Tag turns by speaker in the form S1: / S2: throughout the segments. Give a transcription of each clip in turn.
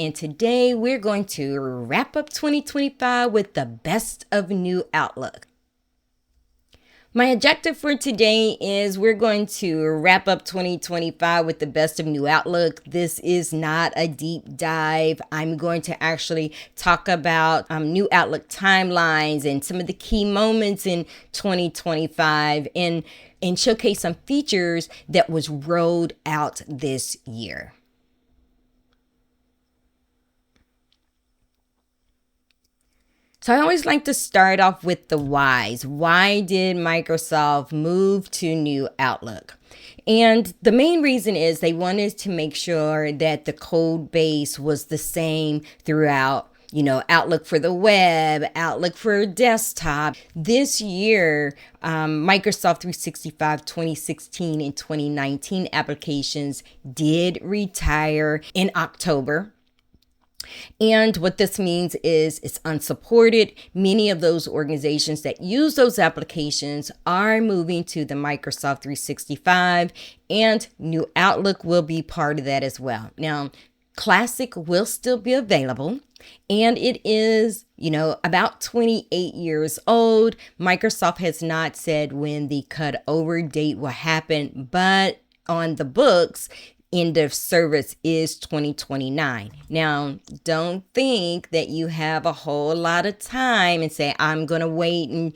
S1: and today we're going to wrap up 2025 with the best of new Outlook. My objective for today is we're going to wrap up 2025 with the best of new Outlook. This is not a deep dive. I'm going to actually talk about new Outlook timelines and some of the key moments in 2025 and showcase some features that was rolled out this year. So I always like to start off with the whys. Why did Microsoft move to new Outlook? And the main reason is they wanted to make sure that the code base was the same throughout, Outlook for the web, Outlook for desktop. This year, Microsoft 365 2016 and 2019 applications did retire in October. And what this means is it's unsupported. Many of those organizations that use those applications are moving to the Microsoft 365, and new Outlook will be part of that as well. Now, Classic will still be available, and it is, about 28 years old. Microsoft has not said when the cut-over date will happen, but on the books, end of service is 2029. Now, don't think that you have a whole lot of time and say, I'm going to wait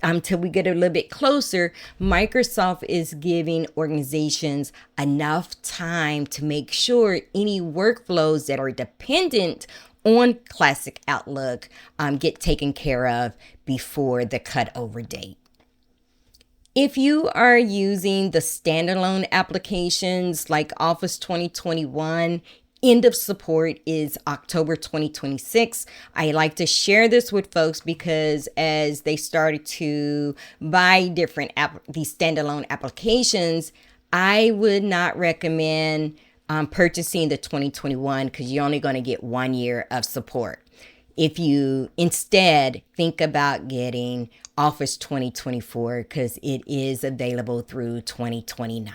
S1: until we get a little bit closer. Microsoft is giving organizations enough time to make sure any workflows that are dependent on Classic Outlook get taken care of before the cutover date. If you are using the standalone applications like Office 2021, end of support is October 2026. I like to share this with folks because as they started to buy these standalone applications, I would not recommend purchasing the 2021 because you're only going to get 1 year of support. If you instead think about getting Office 2024 because it is available through 2029.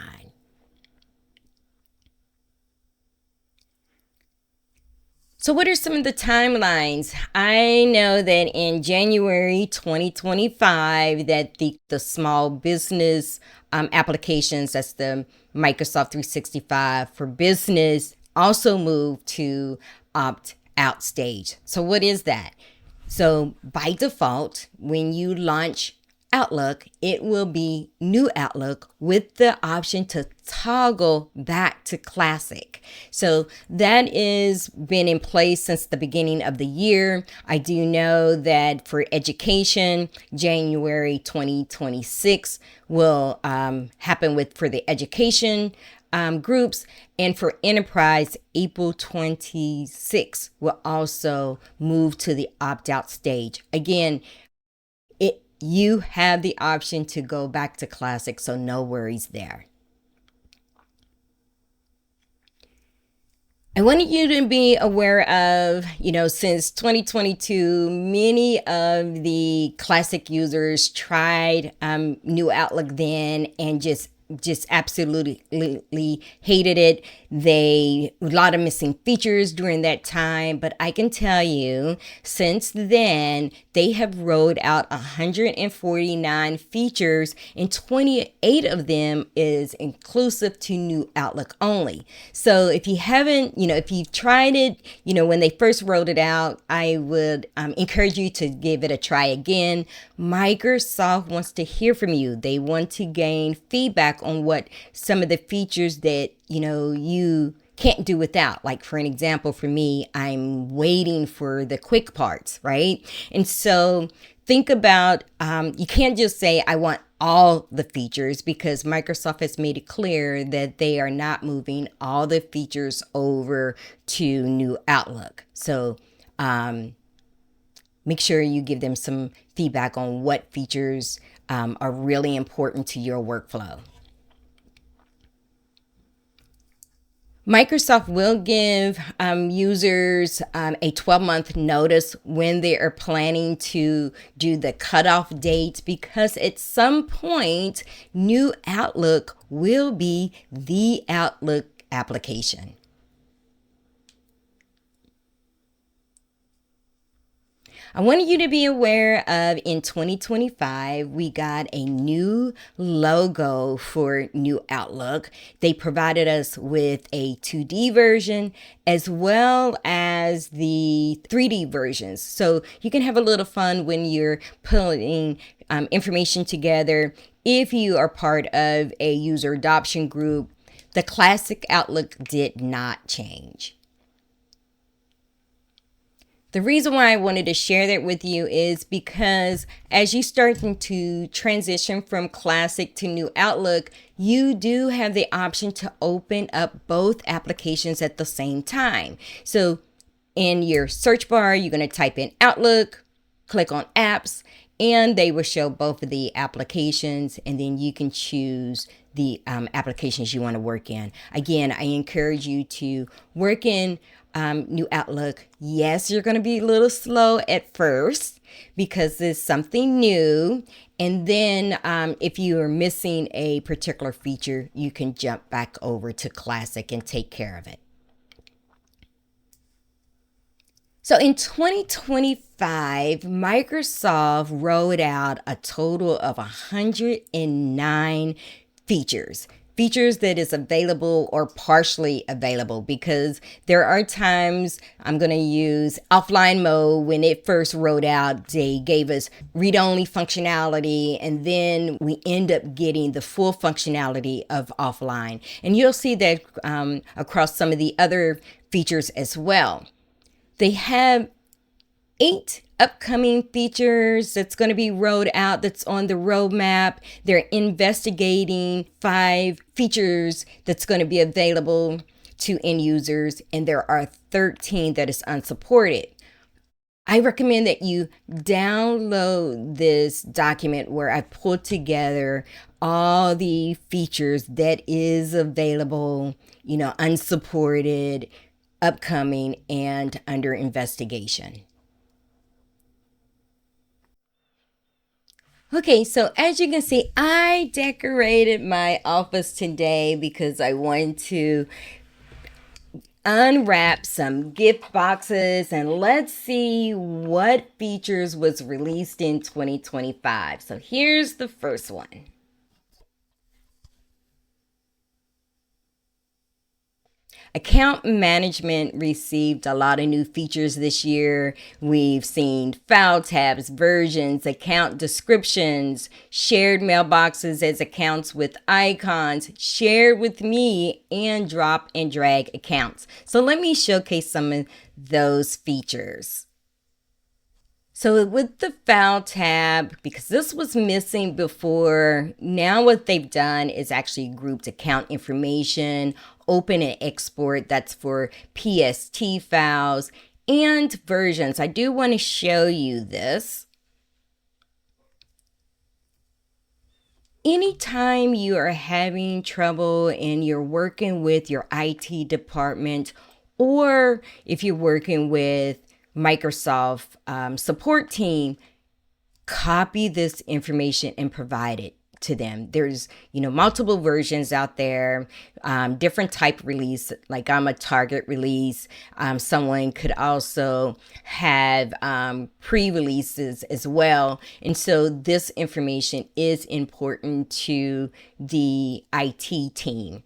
S1: So what are some of the timelines? I know that in January 2025 that the small business applications, that's the Microsoft 365 for business, also moved to opt-out stage. So what is that? So by default, when you launch Outlook, it will be new Outlook with the option to toggle back to Classic. So that is been in place since the beginning of the year. I do know that for education, January 2026 will happen for the education groups, and for enterprise, April 26 will also move to the opt-out stage. Again, you have the option to go back to Classic, so no worries there. I wanted you to be aware of, since 2022, many of the Classic users tried new Outlook then and just absolutely hated it. A lot of missing features during that time, but I can tell you since then they have rolled out 149 features and 28 of them is inclusive to new Outlook only. So if you haven't, if you've tried it, when they first rolled it out, I would encourage you to give it a try again. Microsoft wants to hear from you. They want to gain feedback on what some of the features that you can't do without. Like for an example, for me, I'm waiting for the quick parts, right? And so think about, you can't just say, I want all the features, because Microsoft has made it clear that they are not moving all the features over to new Outlook. So make sure you give them some feedback on what features are really important to your workflow. Microsoft will give users a 12-month notice when they are planning to do the cutoff date, because at some point, new Outlook will be the Outlook application. I wanted you to be aware of in 2025, we got a new logo for New Outlook. They provided us with a 2D version as well as the 3D versions. So you can have a little fun when you're pulling information together. If you are part of a user adoption group, the classic Outlook did not change. The reason why I wanted to share that with you is because as you starting to transition from Classic to New Outlook, you do have the option to open up both applications at the same time. So in your search bar, you're going to type in Outlook, click on Apps, and they will show both of the applications, and then you can choose the applications you want to work in. Again, I encourage you to work in New Outlook. Yes, you're going to be a little slow at first because it's something new. And then if you are missing a particular feature, you can jump back over to Classic and take care of it. So in 2025, Microsoft rolled out a total of 109 features that is available or partially available, because there are times I'm going to use offline mode. When it first rolled out, they gave us read-only functionality, and then we end up getting the full functionality of offline. And you'll see that across some of the other features as well. They have 8 upcoming features that's going to be rolled out that's on the roadmap. They're investigating 5 features that's going to be available to end users, and there are 13 that is unsupported. I recommend that you download this document where I pulled together all the features that is available, unsupported, upcoming, and under investigation. Okay, so as you can see, I decorated my office today because I wanted to unwrap some gift boxes, and let's see what features was released in 2025. So here's the first one. Account management received a lot of new features this year. We've seen file tabs, versions, account descriptions, shared mailboxes as accounts with icons, shared with me, and drop and drag accounts. So let me showcase some of those features. So with the file tab, because this was missing before, now what they've done is actually grouped account information, open and export, that's for PST files, and versions. I do want to show you this. Anytime you are having trouble and you're working with your IT department, or if you're working with Microsoft support team, copy this information and provide it to them. There's multiple versions out there, different type release, like I'm a target release. Someone could also have pre-releases as well, and so this information is important to the IT team.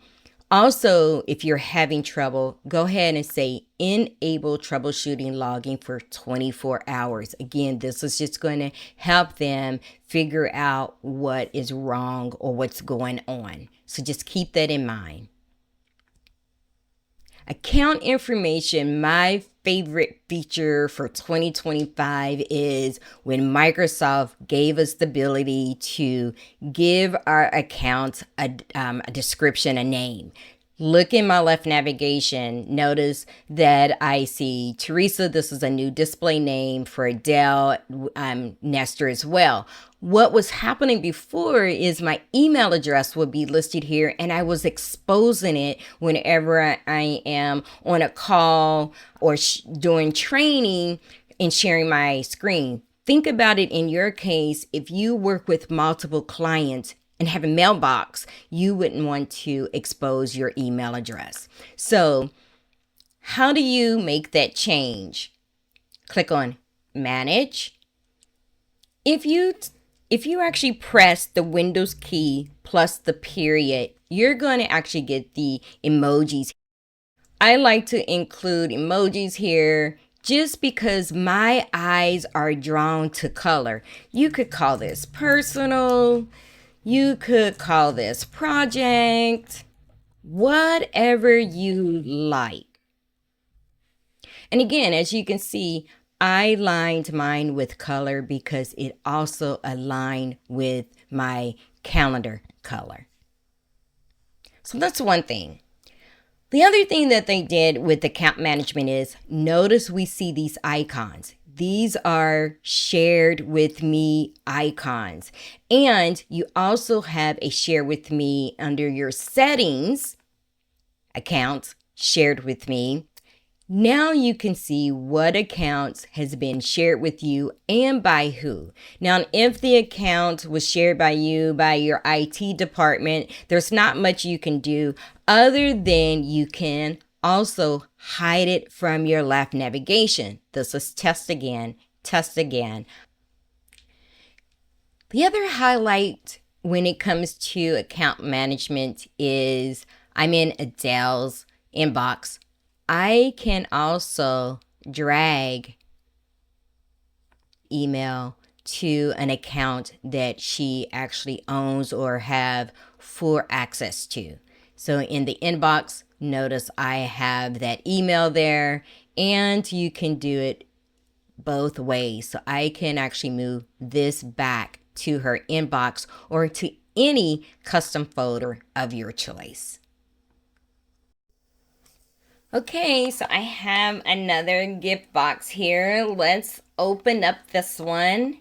S1: Also, if you're having trouble, go ahead and say enable troubleshooting logging for 24 hours. Again, this is just going to help them figure out what is wrong or what's going on. So just keep that in mind. Account information, my favorite feature for 2025 is when Microsoft gave us the ability to give our accounts a description, a name. Look in my left navigation. Notice that I see Teresa. This is a new display name for Adele, Nestor as well. What was happening before is my email address would be listed here, and I was exposing it whenever I am on a call or doing training and sharing my screen. Think about it in your case. If you work with multiple clients and have a mailbox, you wouldn't want to expose your email address. So how do you make that change? Click on manage. If you actually press the Windows key plus the period, you're going to actually get the emojis. I like to include emojis here just because my eyes are drawn to color. You could call this personal, you could call this project, whatever you like. And again, as you can see, I lined mine with color because it also aligned with my calendar color. So that's one thing. The other thing that they did with account management is, notice we see these icons. These are shared with me icons. And you also have a share with me under your settings account, shared with me. Now you can see what accounts has been shared with you and by who. Now, if the account was shared by you, by your IT department, there's not much you can do other than you can also hide it from your left navigation. This is test again, test again. The other highlight when it comes to account management is I'm in Adele's inbox. I can also drag email to an account that she actually owns or have full access to. So in the inbox, notice I have that email there, and you can do it both ways. So I can actually move this back to her inbox or to any custom folder of your choice. Okay, so I have another gift box here. Let's open up this one.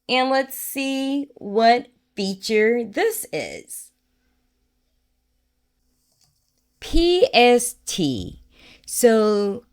S1: And let's see what feature this is. PST. So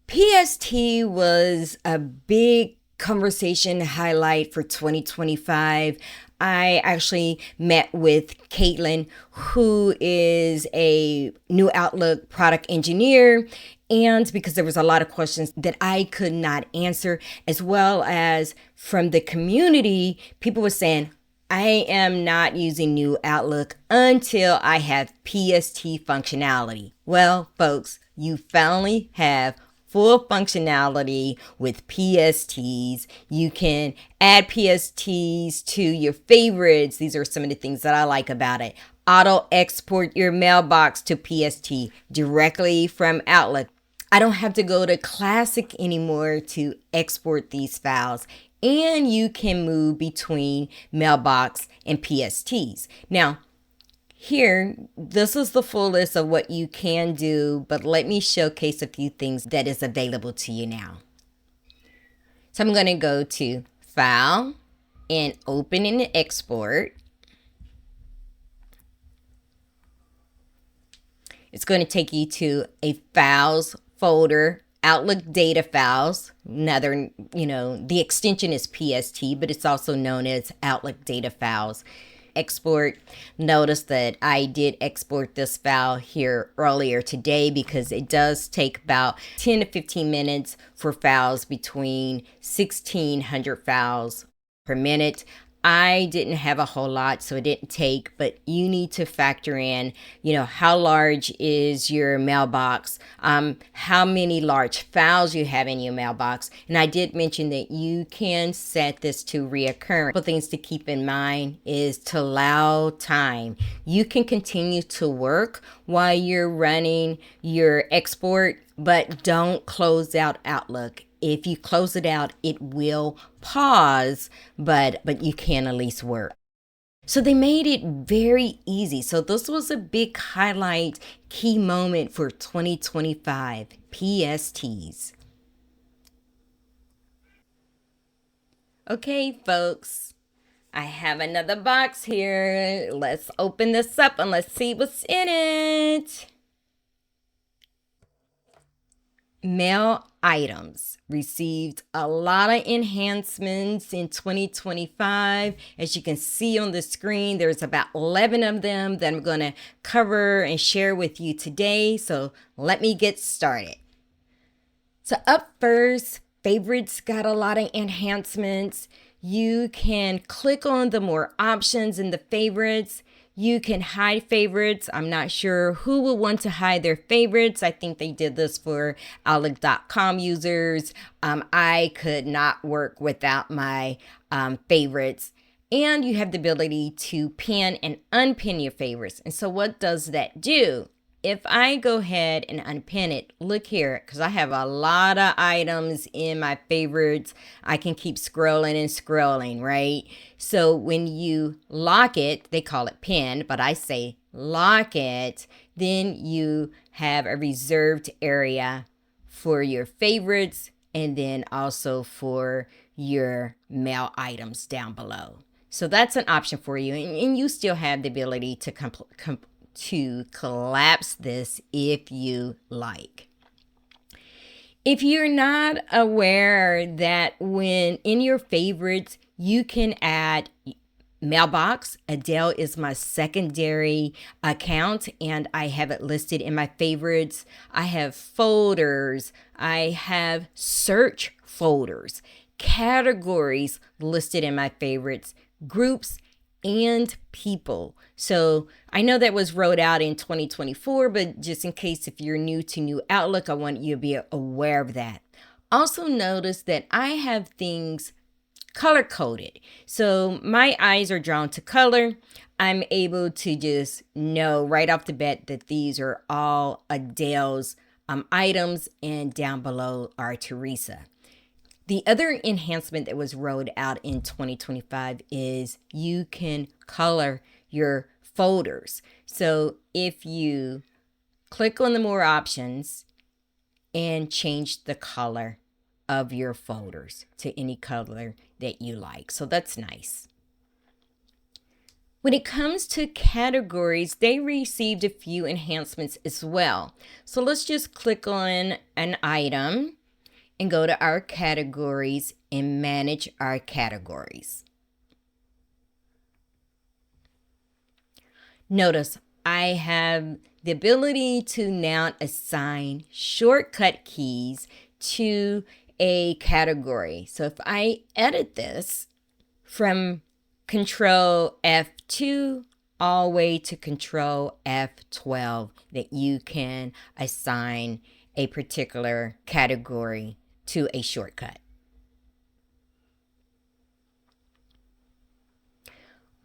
S1: PST was a big conversation highlight for 2025. I actually met with Caitlin, who is a New Outlook product engineer. And because there was a lot of questions that I could not answer, as well as from the community, people were saying, I am not using New Outlook until I have PST functionality. Well, folks, you finally have full functionality with PSTs. You can add PSTs to your favorites. These are some of the things that I like about it. Auto export your mailbox to PST directly from Outlook. I don't have to go to Classic anymore to export these files. And you can move between mailbox and PSTs. Now, here, this is the full list of what you can do, but let me showcase a few things that is available to you now. So I'm going to go to File and Open and Export. It's going to take you to a Files folder, Outlook data files. Another, the extension is PST, but it's also known as Outlook data files. Export. Notice that I did export this file here earlier today because it does take about 10 to 15 minutes for files between 1,600 files per minute. I didn't have a whole lot, so it didn't take, but you need to factor in, how large is your mailbox, how many large files you have in your mailbox. And I did mention that you can set this to reoccurring. A couple things to keep in mind is to allow time. You can continue to work while you're running your export, but don't close out Outlook. If you close it out, it will pause, but you can at least work. So they made it very easy. So this was a big highlight, key moment for 2025, PSTs. Okay, folks, I have another box here. Let's open this up and let's see what's in it. Mail items received a lot of enhancements in 2025. As you can see on the screen, there's about 11 of them that I'm going to cover and share with you today. So let me get started. So up first, Favorites got a lot of enhancements. You can click on the more options in the favorites. You can hide favorites. I'm not sure who will want to hide their favorites. I think they did this for Outlook.com users. I could not work without my favorites. And you have the ability to pin and unpin your favorites. And so what does that do? If I go ahead and unpin it, look here, because I have a lot of items in my favorites. I can keep scrolling and scrolling, right? So when you lock it, they call it pin, but I say lock it, then you have a reserved area for your favorites and then also for your mail items down below. So that's an option for you, and you still have the ability to collapse this if you like. If you're not aware that when in your favorites, you can add mailbox. Adele is my secondary account and I have it listed in my favorites. I have folders. I have search folders, categories listed in my favorites, groups, and people. So I know that was rolled out in 2024, but just in case if you're new to New Outlook, I want you to be aware of that. Also notice that I have things color coded. So my eyes are drawn to color. I'm able to just know right off the bat that these are all Adele's items, and down below are Teresa. The other enhancement that was rolled out in 2025 is you can color your folders. So if you click on the more options and change the color of your folders to any color that you like. So that's nice. When it comes to categories, they received a few enhancements as well. So let's just click on an item and go to our categories and manage our categories. Notice I have the ability to now assign shortcut keys to a category. So if I edit this from Control F2 all the way to Control F12, that you can assign a particular category to a shortcut.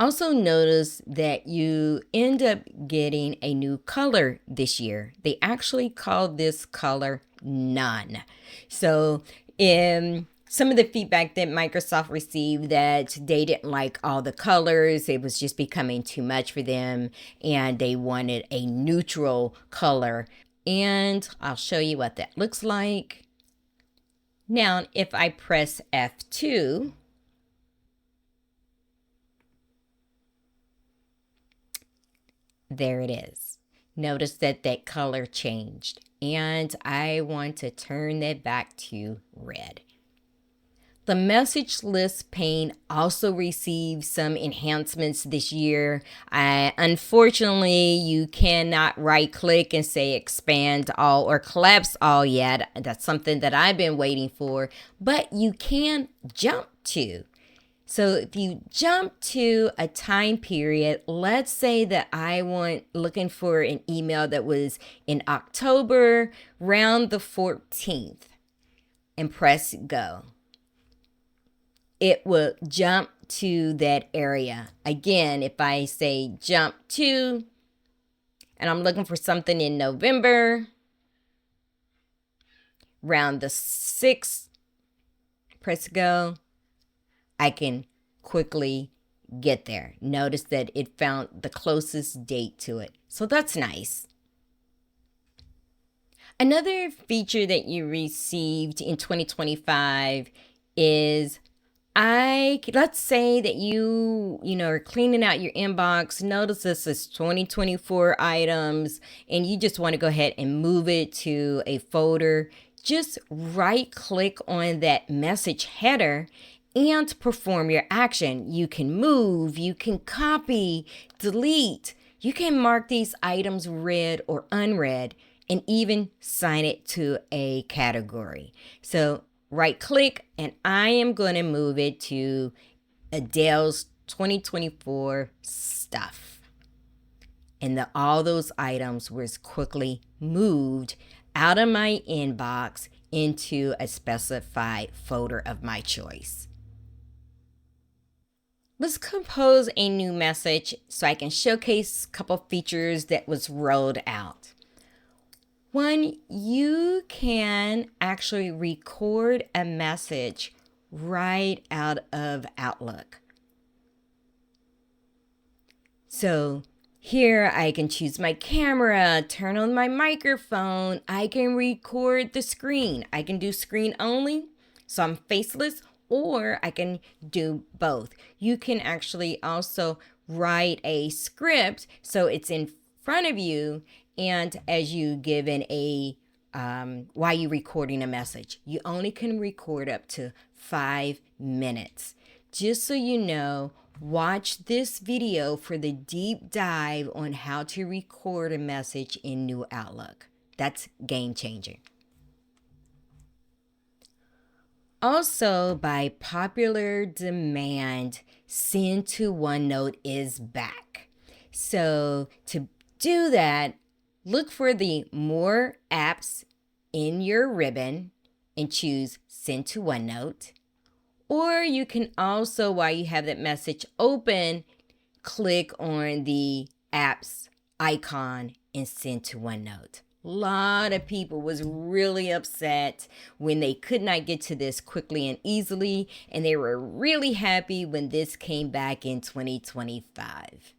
S1: Also notice that you end up getting a new color this year. They actually call this color None. So some of the feedback that Microsoft received that they didn't like all the colors, it was just becoming too much for them and they wanted a neutral color. And I'll show you what that looks like. Now, if I press F2, there it is. Notice that that color changed, and I want to turn that back to red. The message list pane also received some enhancements this year. Unfortunately, you cannot right click and say expand all or collapse all yet. That's something that I've been waiting for, but you can jump to. So if you jump to a time period, let's say that looking for an email that was in October, around the 14th, and press go. It will jump to that area. Again, if I say jump to, and I'm looking for something in November, around the 6th, press go, I can quickly get there. Notice that it found the closest date to it. So that's nice. Another feature that you received in 2025 is let's say that you are cleaning out your inbox. Notice this is 2024 items and you just want to go ahead and move it to a folder. Just right click on that message header and perform your action. You can move, you can copy, delete. You can mark these items read or unread and even assign it to a category. So right click, and I am going to move it to Adele's 2024 stuff. And all those items was quickly moved out of my inbox into a specified folder of my choice. Let's compose a new message so I can showcase a couple features that was rolled out. One, you can actually record a message right out of Outlook. So here I can choose my camera, turn on my microphone. I can record the screen. I can do screen only, so I'm faceless, or I can do both. You can actually also write a script so it's in front of you, and as you give in while you're recording a message, you only can record up to 5 minutes. Just so you know, watch this video for the deep dive on how to record a message in New Outlook. That's game changing. Also, by popular demand, Send to OneNote is back. So to do that, look for the More Apps in your ribbon and choose Send to OneNote. Or you can also, while you have that message open, click on the apps icon and Send to OneNote. A lot of people was really upset when they could not get to this quickly and easily, and they were really happy when this came back in 2025.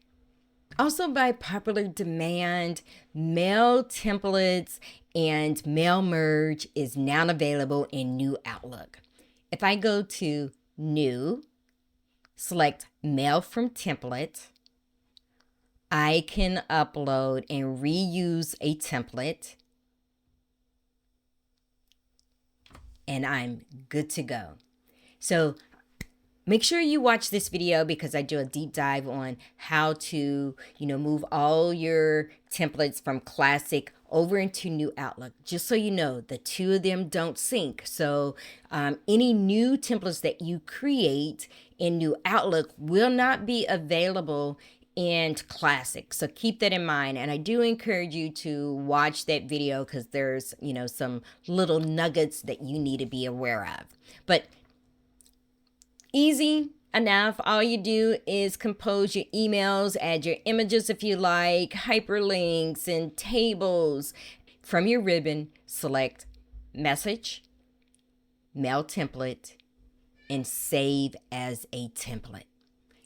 S1: Also, by popular demand, mail templates and mail merge is now available in New Outlook. If I go to New, select Mail from Template, I can upload and reuse a template, and I'm good to go. So make sure you watch this video because I do a deep dive on how to, move all your templates from Classic over into New Outlook. Just so you know, the two of them don't sync. So any new templates that you create in New Outlook will not be available in Classic. So keep that in mind. And I do encourage you to watch that video because there's, some little nuggets that you need to be aware of. But easy enough. All you do is compose your emails, add your images if you like, hyperlinks and tables. From your ribbon, select Message, Mail Template, and Save as a Template.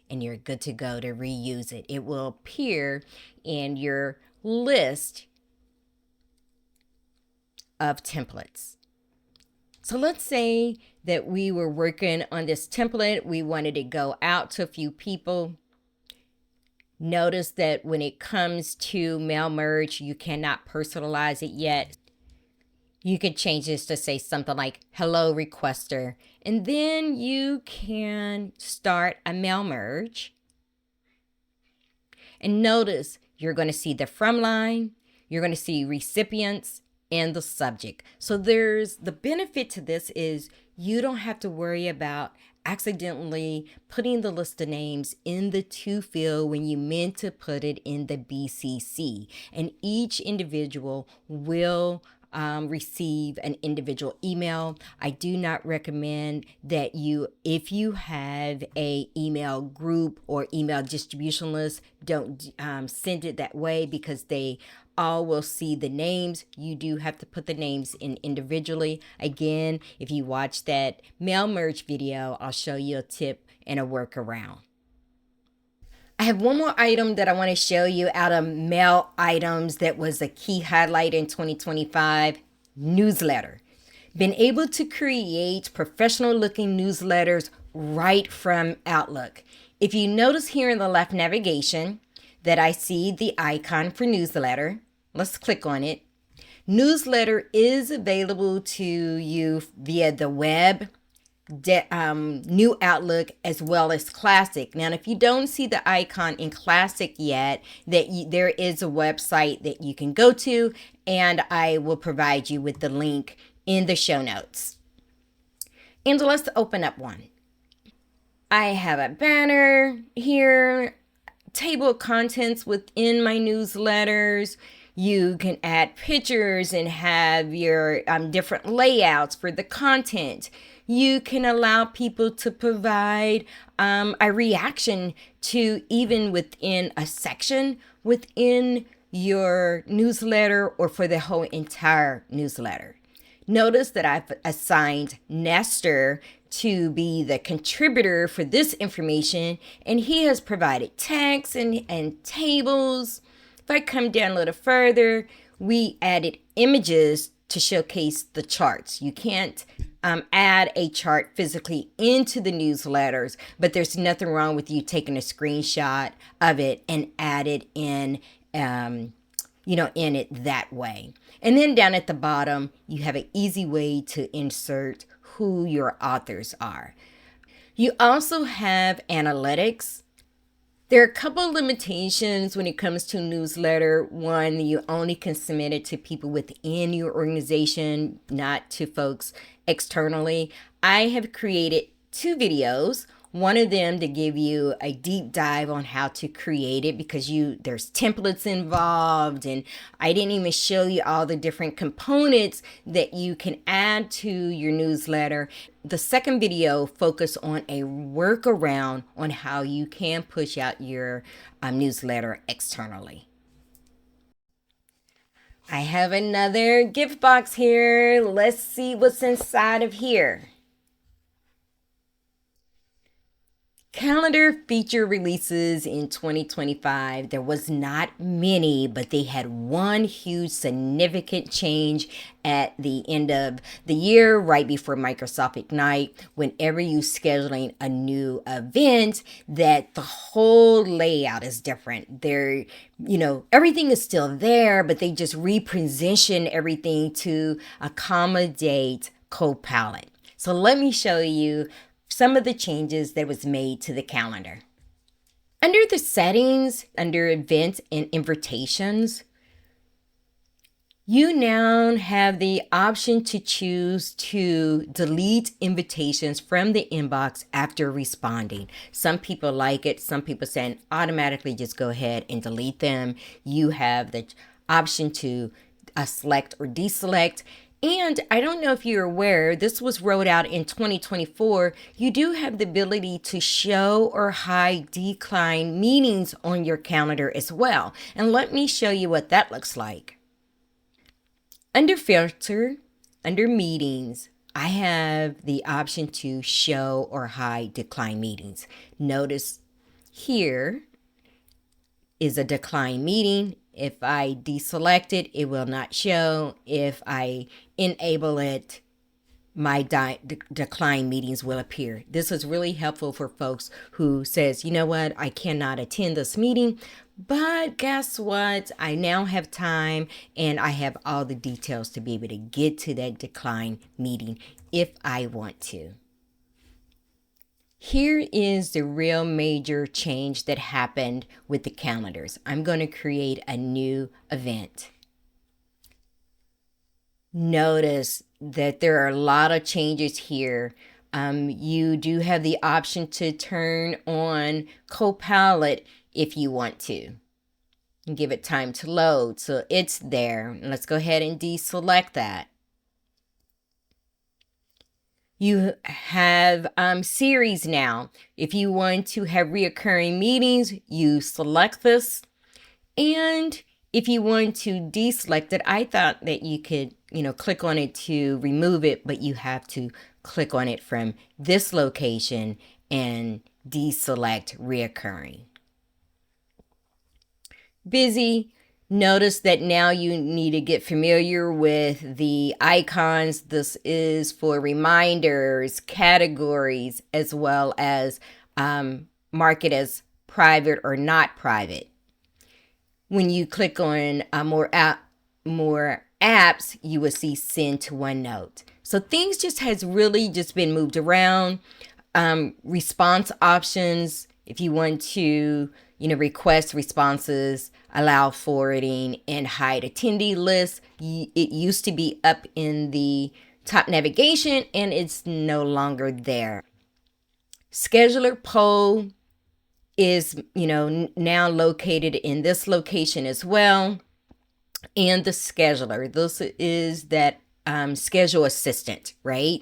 S1: And you're good to go to reuse it. It will appear in your list of templates. So let's say that we were working on this template. We wanted to go out to a few people. Notice that when it comes to mail merge, you cannot personalize it yet. You could change this to say something like, hello, requester. And then you can start a mail merge. And notice you're going to see the from line, you're going to see recipients, and the subject. So there's the benefit to this is you don't have to worry about accidentally putting the list of names in the to field when you meant to put it in the BCC. And each individual will receive an individual email. I do not recommend that if you have a email group or email distribution list, don't send it that way because they all will see the names. You do have to put the names in individually. Again, if you watch that mail merge video, I'll show you a tip and a workaround. I have one more item that I want to show you out of mail items that was a key highlight in 2025, newsletter. Been able to create professional looking newsletters right from Outlook. If you notice here in the left navigation that I see the icon for newsletter, let's click on it. Newsletter is available to you via the web, New Outlook, as well as Classic. Now, if you don't see the icon in Classic yet, there is a website that you can go to, and I will provide you with the link in the show notes. And let's open up one. I have a banner here, table of contents within my newsletters. You can add pictures and have your different layouts for the content. You can allow people to provide a reaction to even within a section within your newsletter or for the whole entire newsletter. Notice that I've assigned Nestor to be the contributor for this information, and he has provided text and tables. If I come down a little further, we added images to showcase the charts. You can't add a chart physically into the newsletters, but there's nothing wrong with you taking a screenshot of it and add it in in it that way. And then down at the bottom, you have an easy way to insert who your authors are. You also have analytics. There are a couple of limitations when it comes to newsletter. One, you only can submit it to people within your organization, not to folks externally. I have created 2 videos. One of them to give you a deep dive on how to create it, because there's templates involved, and I didn't even show you all the different components that you can add to your newsletter. The second video focused on a workaround on how you can push out your newsletter externally. I have another gift box here. Let's see what's inside of here. Calendar feature releases in 2025. There was not many, but they had one huge significant change at the end of the year, right before Microsoft Ignite. Whenever you're scheduling a new event, that the whole layout is different. Everything is still there, but they just reposition everything to accommodate Copilot. So let me show you some of the changes that was made to the calendar. Under the settings, under events and invitations, you now have the option to choose to delete invitations from the inbox after responding. Some people like it. Some people saying automatically just go ahead and delete them. You have the option to select or deselect. And I don't know if you're aware, this was rolled out in 2024. You do have the ability to show or hide decline meetings on your calendar as well. And let me show you what that looks like. Under filter, under meetings, I have the option to show or hide decline meetings. Notice here is a decline meeting. If I deselect it, it will not show. If I enable it, my decline meetings will appear. This is really helpful for folks who says, you know what, I cannot attend this meeting, but guess what? I now have time and I have all the details to be able to get to that decline meeting if I want to. Here is the real major change that happened with the calendars. I'm going to create a new event. Notice that there are a lot of changes here. You do have the option to turn on Copilot if you want to. And give it time to load. So it's there. Let's go ahead and deselect that. You have series now. If you want to have reoccurring meetings, you select this. And if you want to deselect it, I thought that you could, click on it to remove it, but you have to click on it from this location and deselect reoccurring. Busy. Notice that now you need to get familiar with the icons. This is for reminders, categories, as well as mark it as private or not private. When you click on more apps, you will see send to OneNote. So things just has really just been moved around. Response options, if you want to request responses, allow forwarding, and hide attendee lists. It used to be up in the top navigation, and it's no longer there. Scheduler poll is, now located in this location as well. And the scheduler, this is that schedule assistant, right?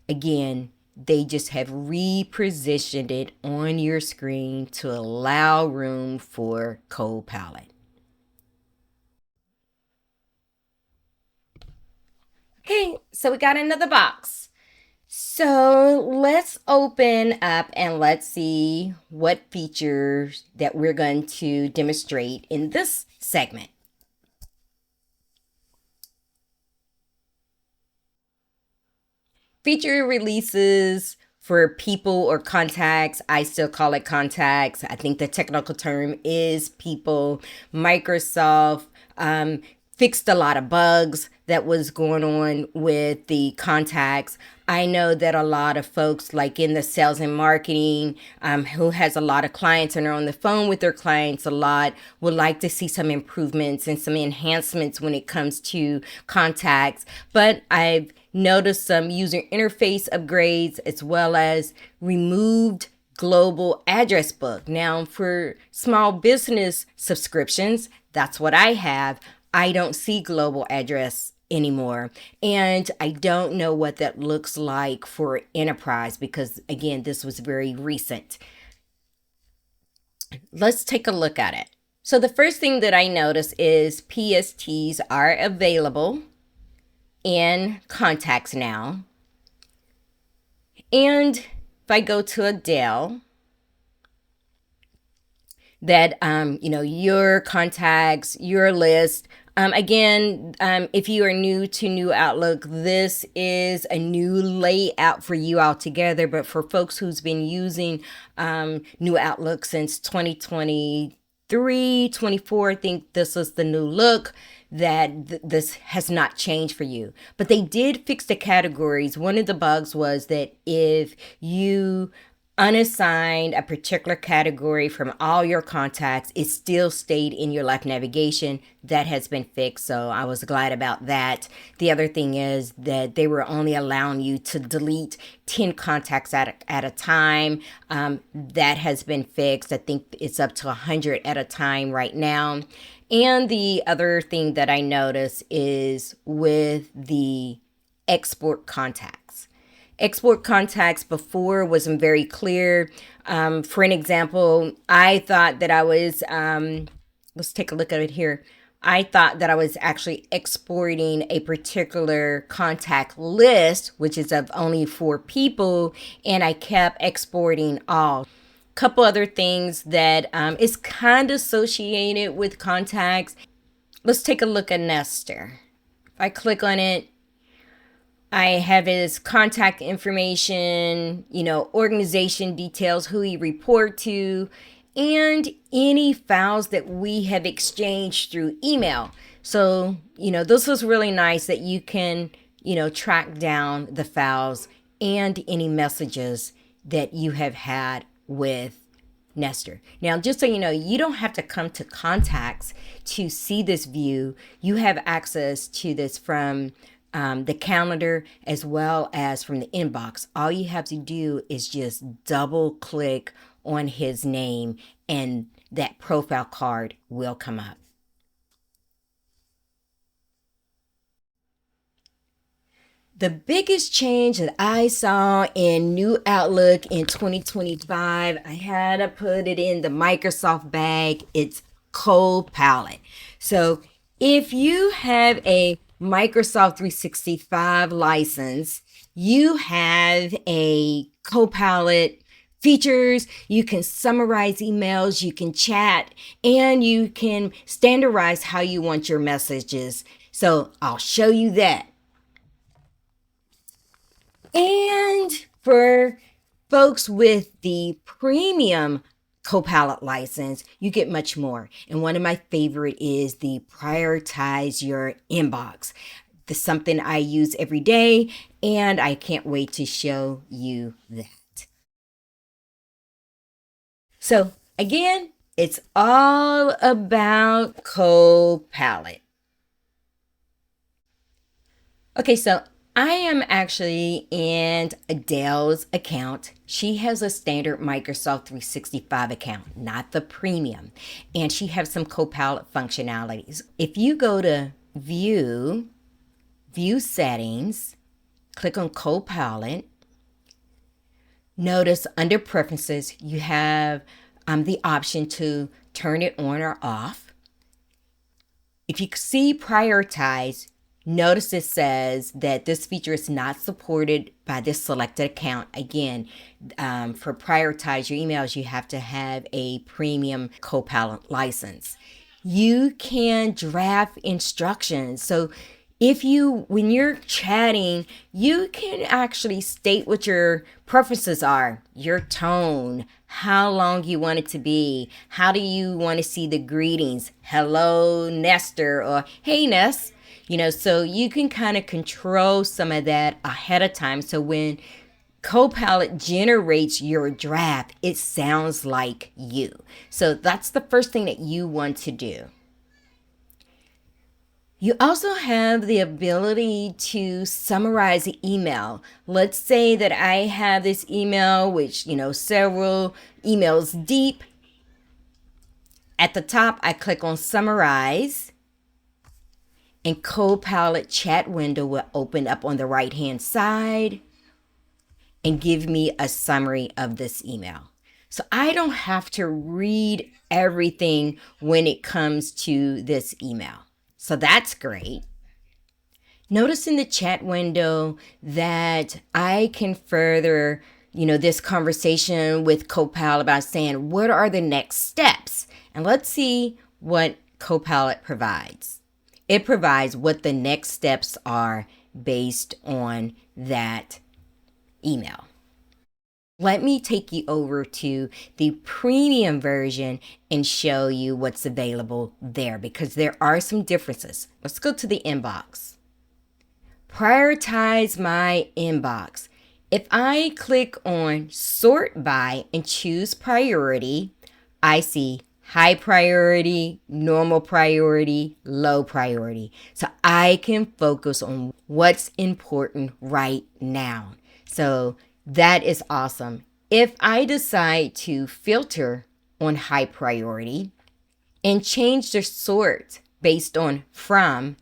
S1: Again, they just have repositioned it on your screen to allow room for Copilot. Okay, so we got another box. So let's open up and let's see what features that we're going to demonstrate in this segment. Feature releases for people or contacts. I still call it contacts. I think the technical term is people. Microsoft fixed a lot of bugs that was going on with the contacts. I know that a lot of folks, like in the sales and marketing, who has a lot of clients and are on the phone with their clients a lot, would like to see some improvements and some enhancements when it comes to contacts. But I've noticed some user interface upgrades as well as removed global address book. Now, for small business subscriptions, that's what I have. I don't see global address anymore. And I don't know what that looks like for enterprise because, again, this was very recent. Let's take a look at it. So the first thing that I notice is PSTs are available in contacts now. And if I go to Adele, that, your contacts, your list. Again, if you are new to New Outlook, this is a new layout for you altogether. But for folks who's been using New Outlook since 2023, 24, I think this is the new look that this has not changed for you. But they did fix the categories. One of the bugs was that if you unassigned a particular category from all your contacts, it still stayed in your left navigation. That has been fixed, so I was glad about that. The other thing is that they were only allowing you to delete 10 contacts at a time. That has been fixed. I think it's up to 100 at a time right now. And the other thing that I noticed is with the export contacts. Export contacts before wasn't very clear. For an example, I thought that I was, let's take a look at it here. I thought that I was actually exporting a particular contact list, which is of only 4 people, and I kept exporting all. Couple other things that is kind of associated with contacts. Let's take a look at Nestor. If I click on it, I have his contact information, organization details, who he report to, and any files that we have exchanged through email. So, this was really nice that you can, track down the files and any messages that you have had with Nestor. Now, just so you know, you don't have to come to contacts to see this view. You have access to this from the calendar as well as from the inbox. All you have to do is just double click on his name and that profile card will come up. The biggest change that I saw in New Outlook in 2025, I had to put it in the Microsoft bag. It's Copilot. So if you have a Microsoft 365 license, you have a Copilot features. You can summarize emails, you can chat, and you can standardize how you want your messages. So I'll show you that. And for folks with the premium Copilot license, you get much more. And one of my favorite is the prioritize your inbox. This is something I use every day, and I can't wait to show you that. So again, it's all about Copilot. Okay, so I am actually in Adele's account. She has a standard Microsoft 365 account, not the premium. And she has some Copilot functionalities. If you go to View Settings, click on Copilot. Notice under Preferences, you have the option to turn it on or off. If you see Prioritize, notice it says that this feature is not supported by this selected account. Again, for Prioritize your emails, you have to have a premium Copilot license. You can draft instructions. So when you're chatting, you can actually state what your preferences are, your tone, how long you want it to be, how do you want to see the greetings, hello Nestor, or hey Ness, so you can kind of control some of that ahead of time. So when Copilot generates your draft, it sounds like you. So that's the first thing that you want to do. You also have the ability to summarize the email. Let's say that I have this email, which, several emails deep. At the top, I click on Summarize, and Copilot chat window will open up on the right-hand side and give me a summary of this email. So I don't have to read everything when it comes to this email. So that's great. Notice in the chat window that I can further, this conversation with Copilot about saying, what are the next steps? And let's see what Copilot provides. It provides what the next steps are based on that email. Let me take you over to the premium version and show you what's available there, because there are some differences. Let's go to the inbox. Prioritize my inbox. If I click on Sort By and choose Priority, I see high priority, normal priority, low priority. So I can focus on what's important right now. So that is awesome. If I decide to filter on high priority and change the sort based on from,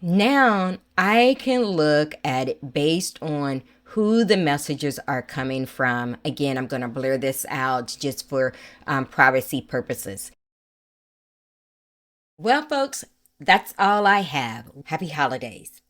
S1: now I can look at it based on who the messages are coming from. Again, I'm going to blur this out just for privacy purposes. Well, folks, that's all I have. Happy holidays.